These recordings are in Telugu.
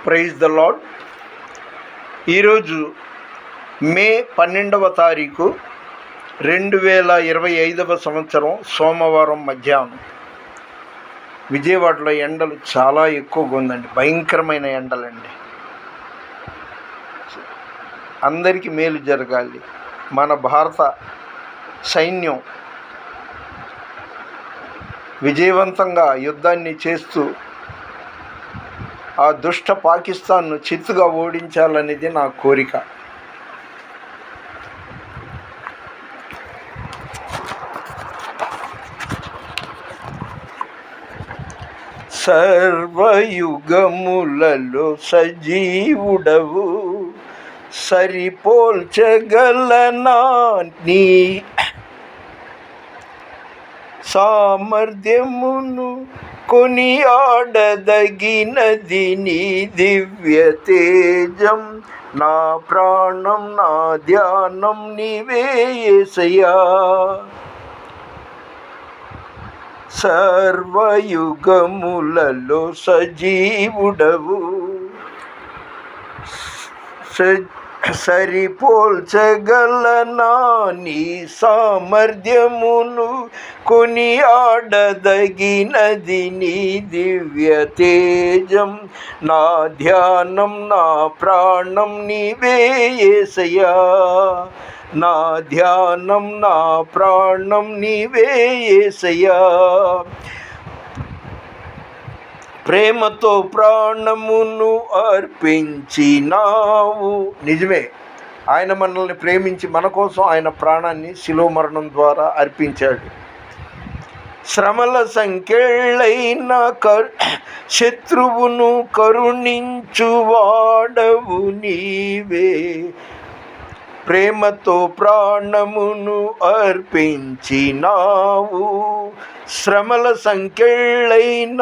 Praise the lord. ఈరోజు మే 12వ తారీఖు 2025 సంవత్సరం సోమవారం మధ్యాహ్నం. విజయవాడలో ఎండలు చాలా ఎక్కువగా ఉందండి, భయంకరమైన ఎండలండి. అందరికీ మేలు జరగాలి. మన భారత సైన్యం విజయవంతంగా యుద్ధాన్ని చేస్తూ ఆ దుష్ట పాకిస్తాన్ను చిత్తుగా ఓడించాలనేది నా కోరిక. సర్వయుగములలో సజీవుడవు, సరిపోల్చగలనా నీ సామర్థ్యమును, కొనియాడదగినది నీ దివ్య తేజం. నా ప్రాణం నా ధ్యానం నీవే యేసయ్యా. సర్వయుగములలో సజీవుడవు, సరిపోల్చగలనా నీ సామర్థ్యమును, కొనియాడదగినది నీ దివ్య తేజం. నా ధ్యానం నా ప్రాణం నీవే యేసయ్యా. నా ధ్యానం నా ప్రాణం నీవే యేసయ్యా. ప్రేమతో ప్రాణమును అర్పించినావు. నిజమే, ఆయన మనల్ని ప్రేమించి మన కోసం ఆయన ప్రాణాన్ని శిలువ మరణం ద్వారా అర్పించాడు. శ్రమల సంఖ్యలైన శత్రువును కరుణించువాడవు నీవే. ప్రేమతో ప్రాణమును అర్పించినావు. శ్రమల సంఖ్యలైన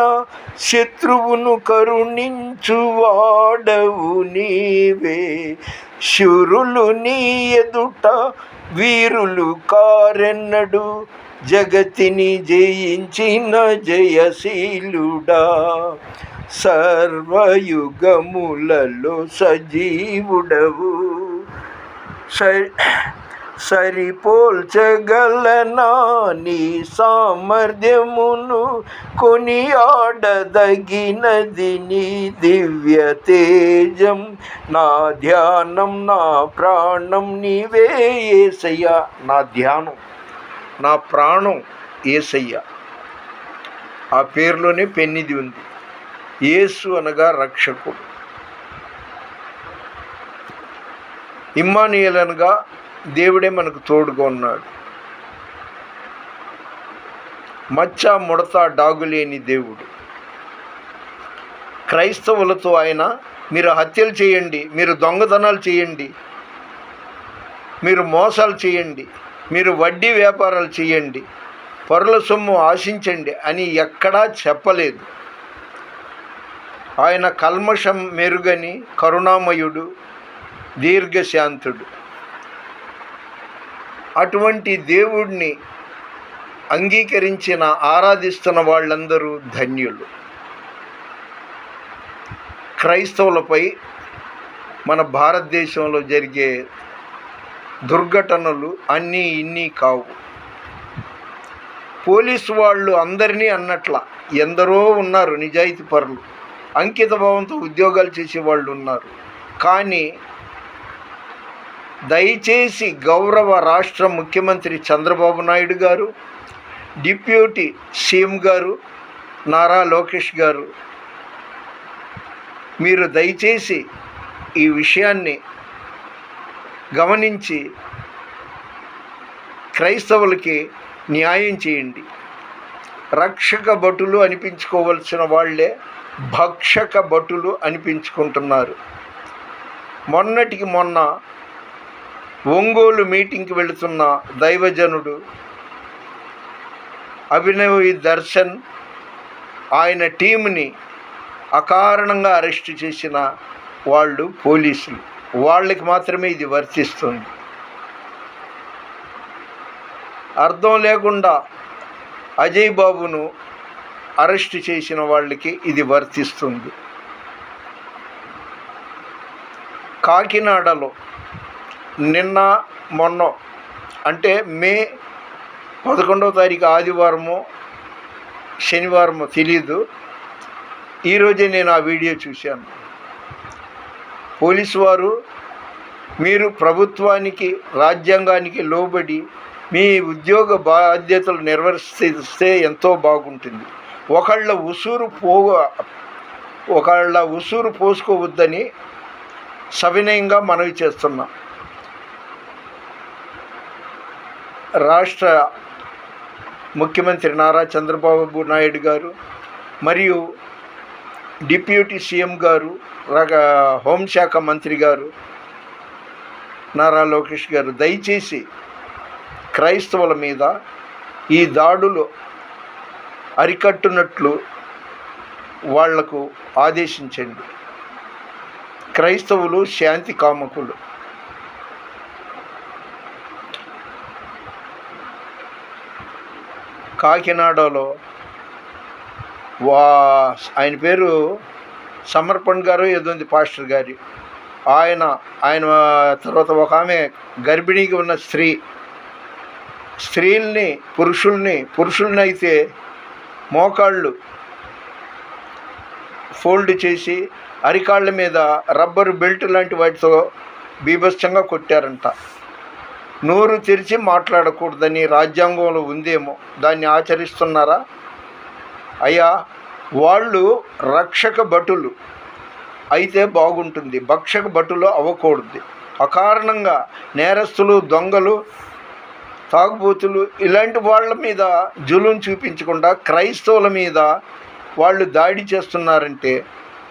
శత్రువును కరుణించువాడవు నీవే. శూరులు నీ ఎదుట వీరులు కారెన్నడు, జగతిని జయించిన జయశీలుడా. సర్వయుగములలో సజీవుడవు, సరిపోల్చగలనా నీ సామర్థ్యమును, కొనియాడదగినది నీ దివ్య తేజం. నా ధ్యానం నా ప్రాణం నీవే యేసయ్యా. నా ధ్యానం నా ప్రాణం యేసయ్యా. ఆ పేరులోనే పెన్నిది ఉంది. యేసు అనగా రక్షకుడు, ఇమ్మానుయేల్ అనగా దేవుడే మనకు తోడుగా ఉన్నాడు. మచ్చ ముడత డాగులేని దేవుడు. క్రైస్తవులతో ఆయన మీరు హత్యలు చేయండి, మీరు దొంగతనాలు చేయండి, మీరు మోసాలు చేయండి, మీరు వడ్డీ వ్యాపారాలు చేయండి, పరుల సొమ్ము ఆశించండి అని ఎక్కడా చెప్పలేదు. ఆయన కల్మషం మెరుగని కరుణామయుడు, దీర్ఘశాంతుడు. అటువంటి దేవుడిని అంగీకరించిన ఆరాధిస్తున్న వాళ్ళందరూ ధన్యులు. క్రైస్తవులపై మన భారతదేశంలో జరిగే దుర్ఘటనలు అన్నీ ఇన్ని కావు. పోలీసు వాళ్ళు అందరినీ అన్నట్ల ఎందరో ఉన్నారు నిజాయితీ పరులు, అంకిత భావంతో ఉద్యోగాలు చేసేవాళ్ళు ఉన్నారు. కానీ దయచేసి గౌరవ రాష్ట్ర ముఖ్యమంత్రి చంద్రబాబు నాయుడు గారు, డిప్యూటీ సీఎం గారు నారా లోకేష్ గారు, మీరు దయచేసి ఈ విషయాన్ని గమనించి క్రైస్తవులకి న్యాయం చేయండి. రక్షక భటులు అనిపించుకోవలసిన వాళ్ళే భక్షక భటులు అనిపించుకుంటున్నారు. మొన్నటికి మొన్న ఒంగోలు మీటింగ్కి వెళుతున్న దైవజనుడు అభినవ్ దర్శన్ ఆయన టీంని అకారణంగా అరెస్టు చేసిన వాళ్ళు పోలీసులు. వాళ్ళకి మాత్రమే ఇది వర్తిస్తుంది. అర్థం లేకుండా అజయ్ బాబును అరెస్ట్ చేసిన వాళ్ళకి ఇది వర్తిస్తుంది. కాకినాడలో నిన్న మొన్న అంటే మే 11వ తారీఖు ఆదివారమో శనివారమో తెలీదు, ఈరోజే నేను ఆ వీడియో చూశాను. పోలీసు వారు మీరు ప్రభుత్వానికి రాజ్యాంగానికి లోబడి మీ ఉద్యోగ బాధ్యతలు నిర్వర్తిస్తే ఎంతో బాగుంటుంది. ఒకళ్ళ ఉసూరు పోసుకోవద్దని సవినయంగా మనవి చేస్తున్నాం. రాష్ట్ర ముఖ్యమంత్రి నారా చంద్రబాబు నాయుడు గారు మరియు డిప్యూటీ సీఎం గారు, హోంశాఖ మంత్రి గారు నారా లోకేష్ గారు దయచేసి క్రైస్తవుల మీద ఈ దాడులు అరికట్టునట్లు వాళ్లకు ఆదేశించండి. క్రైస్తవులు శాంతి కాముకులు. కాకినాడలో ఆయన పేరు సమర్పణ్ గారు ఏదో ఉంది, పాస్టర్ గారి ఆయన తర్వాత ఒక ఆమె గర్భిణీగా ఉన్న స్త్రీల్ని పురుషుల్ని అయితే మోకాళ్ళు ఫోల్డ్ చేసి అరికాళ్ళ మీద రబ్బరు బెల్ట్ లాంటి వాటితో బీభత్సంగా కొట్టారంట. నోరు తెరిచి మాట్లాడకూడదని రాజ్యాంగంలో ఉందేమో, దాన్ని ఆచరిస్తున్నారా? అయ్యా, వాళ్ళు రక్షక భటులు అయితే బాగుంటుంది, భక్షక భటులు అవ్వకూడదు. అకారణంగా నేరస్తులు, దొంగలు, తాగుబోతులు ఇలాంటి వాళ్ళ మీద జులుం చూపించకుండా క్రైస్తవుల మీద వాళ్ళు దాడి చేస్తున్నారంటే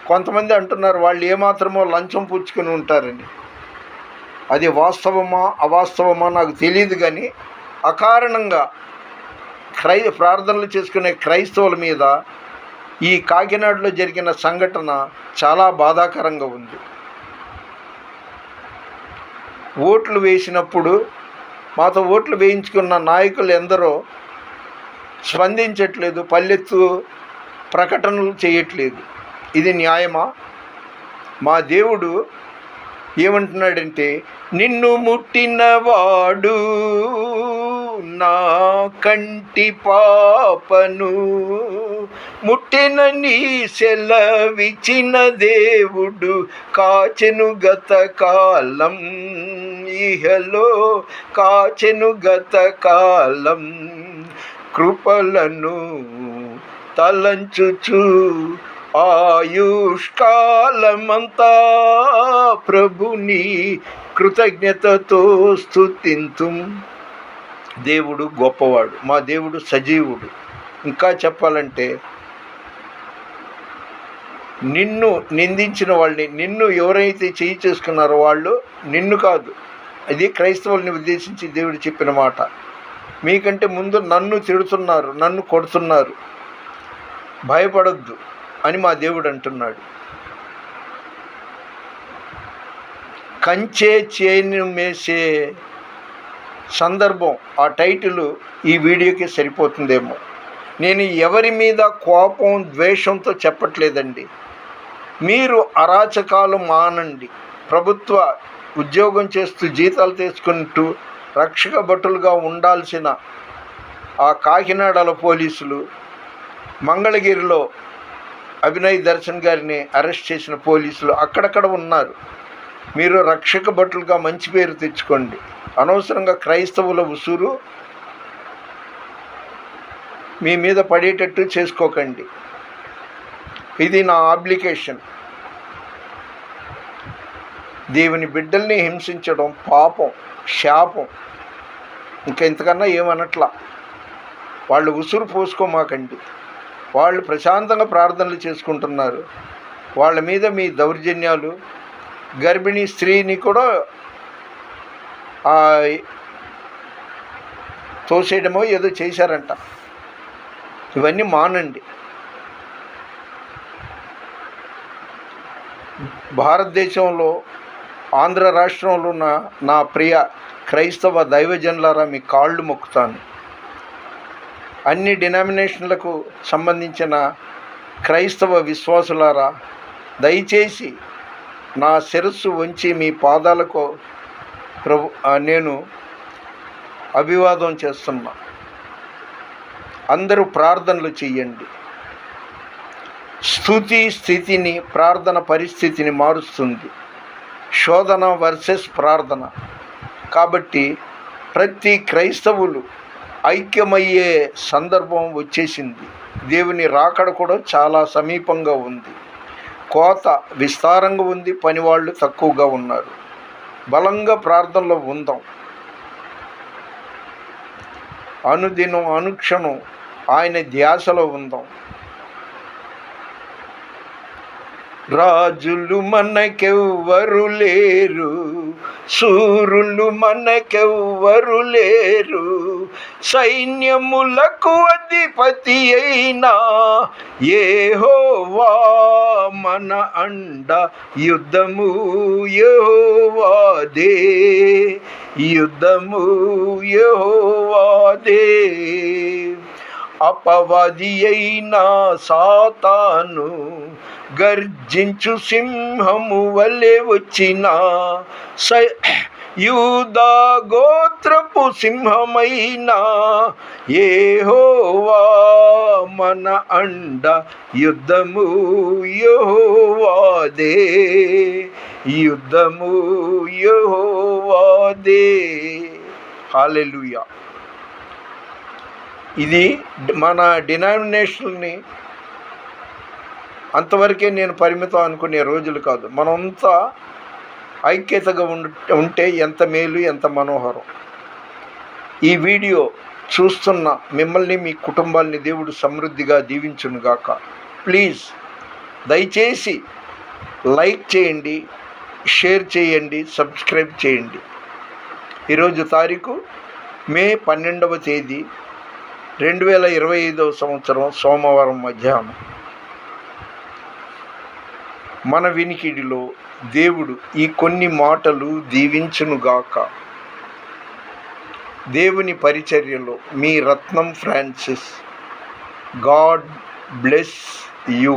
కొంతమంది అంటున్నారు వాళ్ళు ఏమాత్రమో లంచం పుచ్చుకొని ఉంటారని. అది వాస్తవమా అవాస్తవమా నాకు తెలియదు, కానీ అకారణంగా ప్రార్థనలు చేసుకునే క్రైస్తవుల మీద ఈ కాకినాడలో జరిగిన సంఘటన చాలా బాధాకరంగా ఉంది. ఓట్లు వేసినప్పుడు మాతో ఓట్లు వేయించుకున్న నాయకులు ఎందరో స్పందించట్లేదు, పల్లెత్తు ప్రకటనలు చేయట్లేదు. ఇది న్యాయమా? మా దేవుడు ఏమంటున్నాడంటే, నిన్ను ముట్టినవాడు నా కంటి పాపను ముట్టినని సెలవిచిన దేవుడు కాచెను గత కాలం, ఇహలో కాచెను గత కాలం, కృపలను తలంచుచు ఆయుష్కాలమంతా ప్రభుని కృతజ్ఞతతో స్తుతింతు. దేవుడు గొప్పవాడు, మా దేవుడు సజీవుడు. ఇంకా చెప్పాలంటే నిన్ను నిందించిన వాళ్ళని, నిన్ను ఎవరైతే చేయి చేసుకున్నారో వాళ్ళు నిన్ను కాదు, అది క్రైస్తవుల్ని ఉద్దేశించి దేవుడు చెప్పిన మాట. మీకంటే ముందు నన్ను తిడుతున్నారు, నన్ను కొడుతున్నారు, భయపడొద్దు అని మా దేవుడు అంటున్నాడు. కంచే చేను మేసే సందర్భం, ఆ టైటిల్ ఈ వీడియోకి సరిపోతుందేమో. నేను ఎవరి మీద కోపం ద్వేషంతో చెప్పట్లేదండి. మీరు అరాచకాలు మానండి. ప్రభుత్వ ఉద్యోగం చేస్తూ జీతాలు తీసుకుంటూ రక్షక భటులుగా ఉండాల్సిన ఆ కాకినాడలో పోలీసులు, మంగళగిరిలో అభినయ్ దర్శన్ గారిని అరెస్ట్ చేసిన పోలీసులు అక్కడక్కడ ఉన్నారు. మీరు రక్షక భటులుగా మంచి పేరు తెచ్చుకోండి. అనవసరంగా క్రైస్తవుల ఉసురు మీ మీద పడేటట్టు చేసుకోకండి. ఇది నా అప్లికేషన్. దేవుని బిడ్డల్ని హింసించడం పాపం, శాపం. ఇంకా ఇంతకన్నా ఏమనట్లా. వాళ్ళు ఉసురు పోసుకోమాకండి. వాళ్ళు ప్రశాంతంగా ప్రార్థనలు చేసుకుంటున్నారు. వాళ్ళ మీద మీ దౌర్జన్యాలు, గర్భిణీ స్త్రీని కూడా తోసేయడమో ఏదో చేశారంట. ఇవన్నీ మానండి. భారతదేశంలో ఆంధ్ర రాష్ట్రంలో ఉన్న నా ప్రియ క్రైస్తవ దైవజనులారా, మీ కాళ్ళు మొక్కుతాను. అన్ని డినామినేషన్లకు సంబంధించిన క్రైస్తవ విశ్వాసులారా, దయచేసి నా శిరస్సు వంచి మీ పాదాలకు నేను అభివాదం చేస్తున్నా. అందరూ ప్రార్థనలు చెయ్యండి. స్తుతి స్థితిని, ప్రార్థన పరిస్థితిని మారుస్తుంది. శోధన వర్సెస్ ప్రార్థన. కాబట్టి ప్రతి క్రైస్తవులు ఐక్యమయ్యే సందర్భం వచ్చేసింది. దేవుని రాకడ కూడా చాలా సమీపంగా ఉంది. కోత విస్తారంగా ఉంది, పనివాళ్ళు తక్కువగా ఉన్నారు. బలంగా ప్రార్థనలో ఉందాం. అనుదినం అనుక్షణం ఆయన ధ్యాసలో ఉందాం. రాజులు మనకెవ్వరు లేరు, శూరులు మనకెవ్వరు లేరు, సైన్యములకు అధిపతి అయినా యెహోవా మన అండ. యుద్ధము యెహోవాదే, యుద్ధము యెహోవాదే. అపవాది అయిన సాతాను గర్జించు సింహము వలె వచ్చిన, యూదా గోత్రపు సింహమైన యెహోవా మన అండ. యుద్ధము యెహోవాదే, యుద్ధము యెహోవాదే. హల్లెలూయా. ఇది మన డినామినేషన్ని అంతవరకే నేను పరిమితం అనుకునే రోజులు కాదు. మనమంతా ఐక్యతగా ఉంటే ఎంత మేలు, ఎంత మనోహరం. ఈ వీడియో చూస్తున్న మిమ్మల్ని, మీ కుటుంబాన్ని దేవుడు సమృద్ధిగా దీవించునుగాక. ప్లీజ్ దయచేసి లైక్ చేయండి, షేర్ చేయండి, సబ్స్క్రైబ్ చేయండి. ఈరోజు తారీఖు మే 12వ తేదీ 2025 సంవత్సరం, సోమవారం మధ్యాహ్నం. మన వినికిడిలో దేవుడు ఈ కొన్ని మాటలు దీవించునుగాక. దేవుని పరిచర్యలో మీ రత్నం ఫ్రాన్సిస్. God bless you.